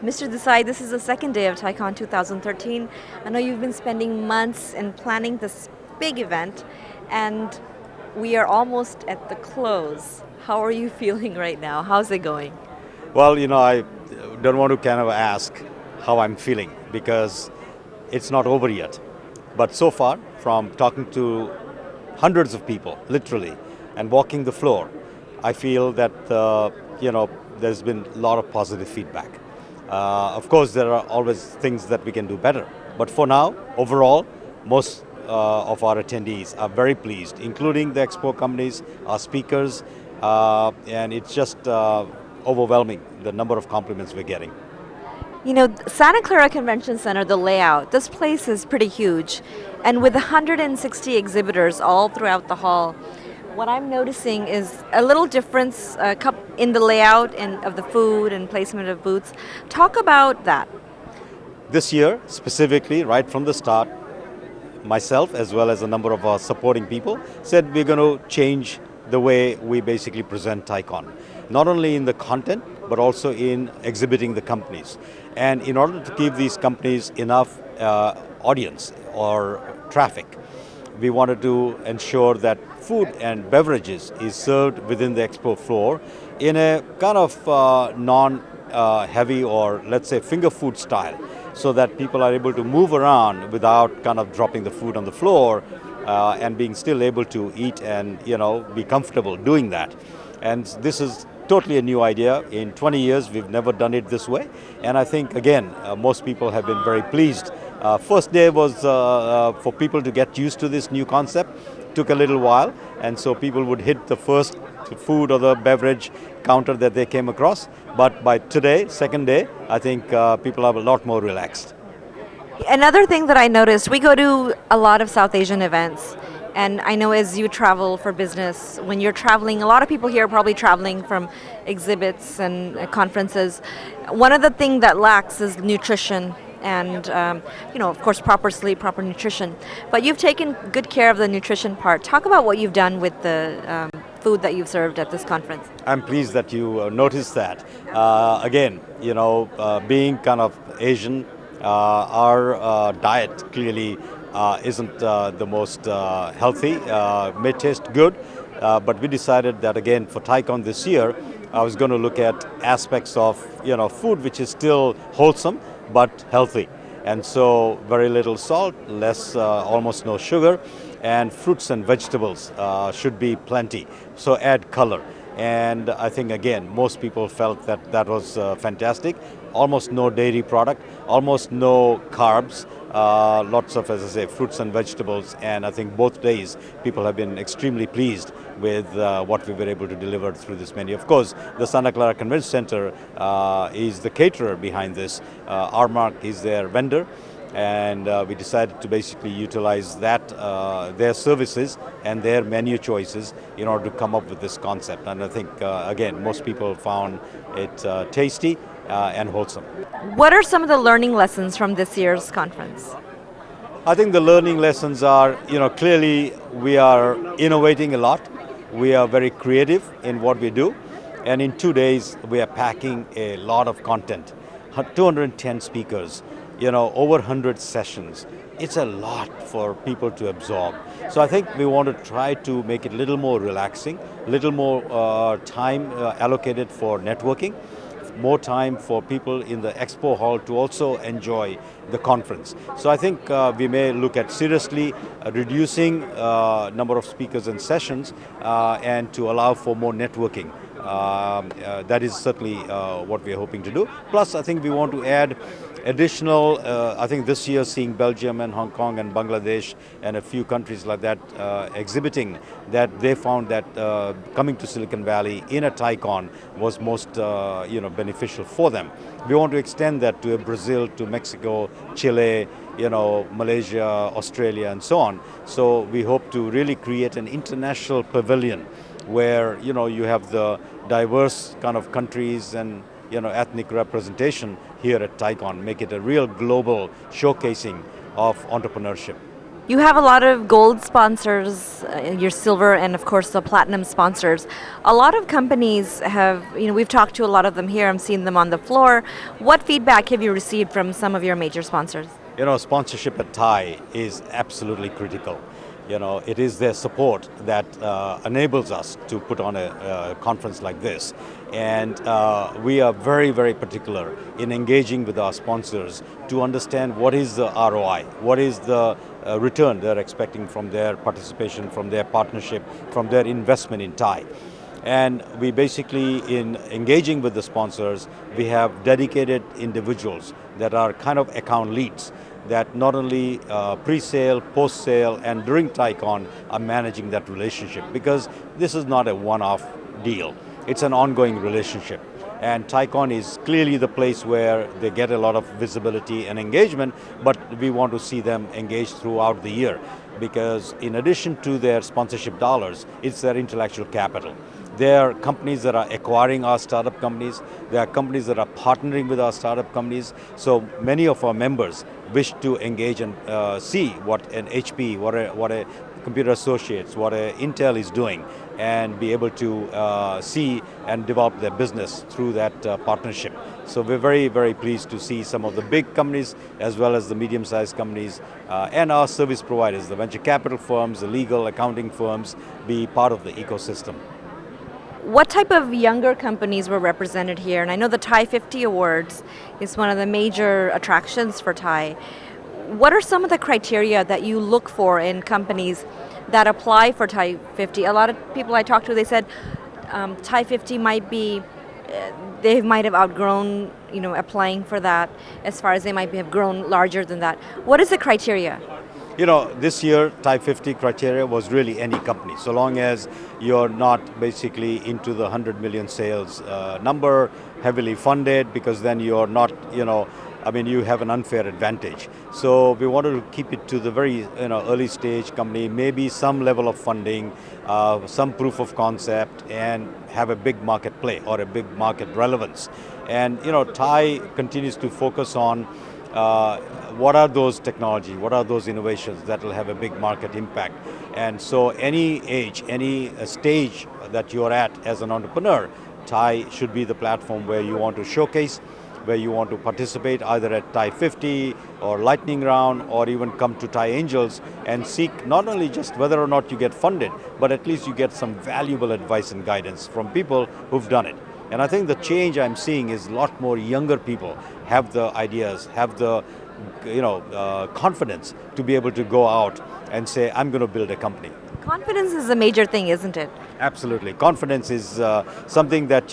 Mr. Desai, this is the second day of TiEcon 2013. I know you've been spending months in planning this big event, and we are almost at the close. How are you feeling right now? How's it going? Well, I don't want to kind of ask how I'm feeling because it's not over yet. But so far, from talking to hundreds of people, literally, and walking the floor, I feel that, there's been a lot of positive feedback. Of course, there are always things that we can do better. But for now, overall, most of our attendees are very pleased, including the expo companies, our speakers, and it's just overwhelming, the number of compliments we're getting. You know, Santa Clara Convention Center, the layout, this place is pretty huge. And with 160 exhibitors all throughout the hall, what I'm noticing is a little difference in the layout and of the food and placement of booths. Talk about that. This year, specifically, right from the start, myself as well as a number of our supporting people said we're going to change the way we basically present TiEcon. Not only in the content, but also in exhibiting the companies. And in order to give these companies enough audience or traffic, we wanted to ensure that food and beverages is served within the expo floor in a kind of non-heavy or let's say finger food style, so that people are able to move around without kind of dropping the food on the floor and being still able to eat and be comfortable doing that. And this is totally a new idea. In 20 years, we've never done it this way. And I think, again, most people have been very pleased. First day was for people to get used to this new concept. Took a little while, and so people would hit the first food or the beverage counter that they came across. But by today, second day, I think people are a lot more relaxed. Another thing that I noticed, we go to a lot of South Asian events. And I know as you travel for business, when you're traveling, a lot of people here are probably traveling from exhibits and conferences. One of the things that lacks is nutrition and, of course, proper sleep, proper nutrition. But you've taken good care of the nutrition part. Talk about what you've done with the food that you've served at this conference. I'm pleased that you noticed that. Again, being kind of Asian, our diet clearly isn't the most healthy, may taste good, but we decided that again for TiEcon this year, I was going to look at aspects of food which is still wholesome but healthy. And so very little salt, less, almost no sugar, and fruits and vegetables should be plenty. So add color. And I think again, most people felt that that was fantastic. Almost no dairy product, almost no carbs, lots of, as I say, fruits and vegetables. And I think both days people have been extremely pleased with what we were able to deliver through this menu. Of course, the Santa Clara Convention Center is the caterer behind this. Armark is their vendor. And we decided to basically utilize that, their services and their menu choices in order to come up with this concept. And I think, again, most people found it tasty and wholesome. What are some of the learning lessons from this year's conference? I think the learning lessons are, clearly we are innovating a lot. We are very creative in what we do. And in 2 days, we are packing a lot of content. 210 speakers. Over 100 sessions. It's a lot for people to absorb. So I think we want to try to make it a little more relaxing, a little more time allocated for networking, more time for people in the expo hall to also enjoy the conference. So I think we may look at seriously reducing number of speakers and sessions and to allow for more networking. That is certainly what we are hoping to do. Plus, I think we want to add additional, I think this year seeing Belgium and Hong Kong and Bangladesh and a few countries like that exhibiting, that they found that coming to Silicon Valley in a TiEcon was most beneficial for them. We want to extend that to Brazil, to Mexico, Chile, Malaysia, Australia, and so on. So we hope to really create an international pavilion where you have the diverse kind of countries and ethnic representation here at TiEcon, make it a real global showcasing of entrepreneurship. You have a lot of gold sponsors, your silver, and of course the platinum sponsors. A lot of companies have, we've talked to a lot of them here. I'm seeing them on the floor. What feedback have you received from some of your major sponsors? Sponsorship at TiE is absolutely critical. It is their support that enables us to put on a conference like this. And we are very, very particular in engaging with our sponsors to understand what is the ROI, what is the return they're expecting from their participation, from their partnership, from their investment in TiE. And we basically, in engaging with the sponsors, we have dedicated individuals that are kind of account leads that not only pre-sale, post-sale, and during TiEcon are managing that relationship, because this is not a one-off deal. It's an ongoing relationship. And TiEcon is clearly the place where they get a lot of visibility and engagement, but we want to see them engaged throughout the year, because in addition to their sponsorship dollars, it's their intellectual capital. There are companies that are acquiring our startup companies. There are companies that are partnering with our startup companies. So many of our members wish to engage and see what an HP, what a Computer Associates, what a Intel is doing, and be able to see and develop their business through that partnership. So we're very, very pleased to see some of the big companies as well as the medium-sized companies and our service providers, the venture capital firms, the legal accounting firms, be part of the ecosystem. What type of younger companies were represented here? And I know the TiE 50 Awards is one of the major attractions for TiE. What are some of the criteria that you look for in companies that apply for TiE 50? A lot of people I talked to, they said TiE 50 might be, they might have outgrown, applying for that, as far as they might have grown larger than that. What is the criteria? This year, TiE 50 criteria was really any company, so long as you're not basically into the 100 million sales number, heavily funded, because then you're not, you have an unfair advantage. So we wanted to keep it to the very early stage company, maybe some level of funding, some proof of concept, and have a big market play or a big market relevance. And TiE continues to focus on what are those technology, what are those innovations that will have a big market impact. And so any age, any stage that you're at as an entrepreneur, TiE should be the platform where you want to showcase, where you want to participate either at TiE 50 or Lightning Round, or even come to TiE Angels and seek not only just whether or not you get funded, but at least you get some valuable advice and guidance from people who've done it. And I think the change I'm seeing is a lot more younger people have the ideas, have the confidence to be able to go out and say, I'm going to build a company. Confidence is a major thing, isn't it? Absolutely. Confidence is something that,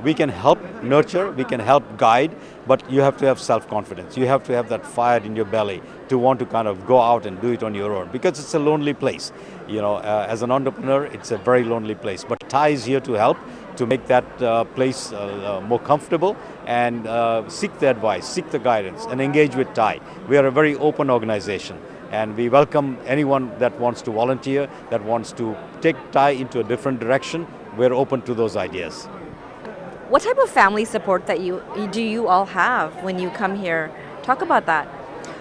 we can help nurture, we can help guide, but you have to have self-confidence. You have to have that fire in your belly to want to kind of go out and do it on your own, because it's a lonely place. As an entrepreneur, it's a very lonely place. But TiE is here to help, to make that place more comfortable, and seek the advice, seek the guidance, and engage with TiE. We are a very open organization, and we welcome anyone that wants to volunteer, that wants to take TiE into a different direction. We're open to those ideas. What type of family support do you all have when you come here? Talk about that.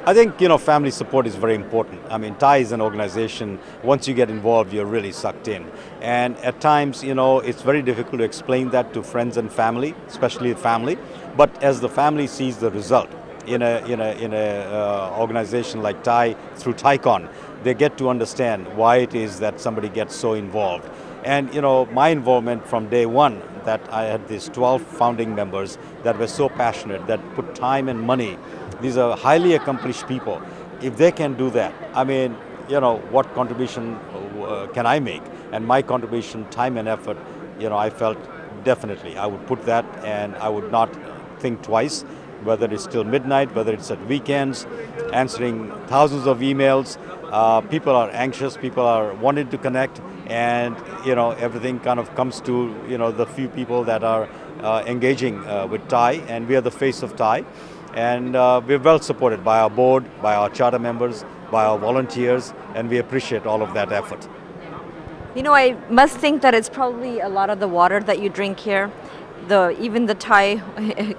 I think, family support is very important. TiE is an organization, once you get involved, you're really sucked in. And at times, it's very difficult to explain that to friends and family, especially family. But as the family sees the result in a organization like TiE through TiEcon, they get to understand why it is that somebody gets so involved. And my involvement from day one, that I had these 12 founding members that were so passionate, that put time and money. These are highly accomplished people. If they can do that, what contribution can I make? And my contribution, time and effort, I felt definitely I would put that, and I would not think twice, whether it's till midnight, whether it's at weekends, answering thousands of emails. People are anxious, people are wanting to connect, and everything kind of comes to the few people that are engaging with TiE, and we are the face of TiE. And we're well supported by our board, by our charter members, by our volunteers, and we appreciate all of that effort. I must think that it's probably a lot of the water that you drink here. even the Thai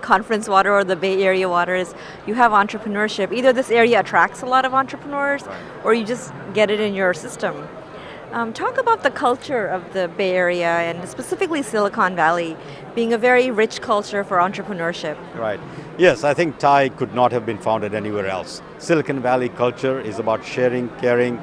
conference water or the Bay Area water is you have entrepreneurship. Either this area attracts a lot of entrepreneurs, or you just get it in your system. Talk about the culture of the Bay Area and specifically Silicon Valley being a very rich culture for entrepreneurship. Right. Yes, I think Thai could not have been founded anywhere else. Silicon Valley culture is about sharing, caring,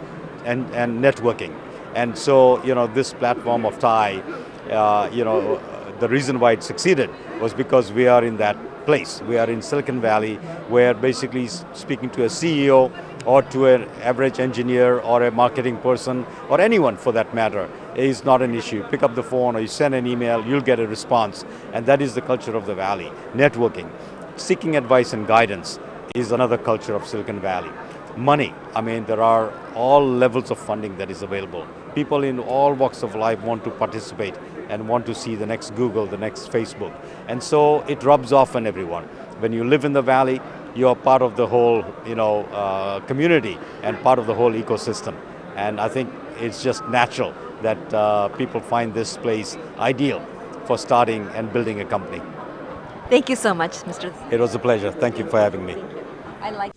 and networking. And so, this platform of Thai, the reason why it succeeded was because we are in that place. We are in Silicon Valley, where basically speaking to a CEO or to an average engineer or a marketing person or anyone for that matter is not an issue. Pick up the phone or you send an email, you'll get a response. And that is the culture of the Valley. Networking, seeking advice and guidance is another culture of Silicon Valley. Money, there are all levels of funding that is available. People in all walks of life want to participate and want to see the next Google, the next Facebook. And so it rubs off on everyone. When you live in the Valley, you are part of the whole community and part of the whole ecosystem. And I think it's just natural that people find this place ideal for starting and building a company. Thank you so much, Mr. It was a pleasure. Thank you for having me. I like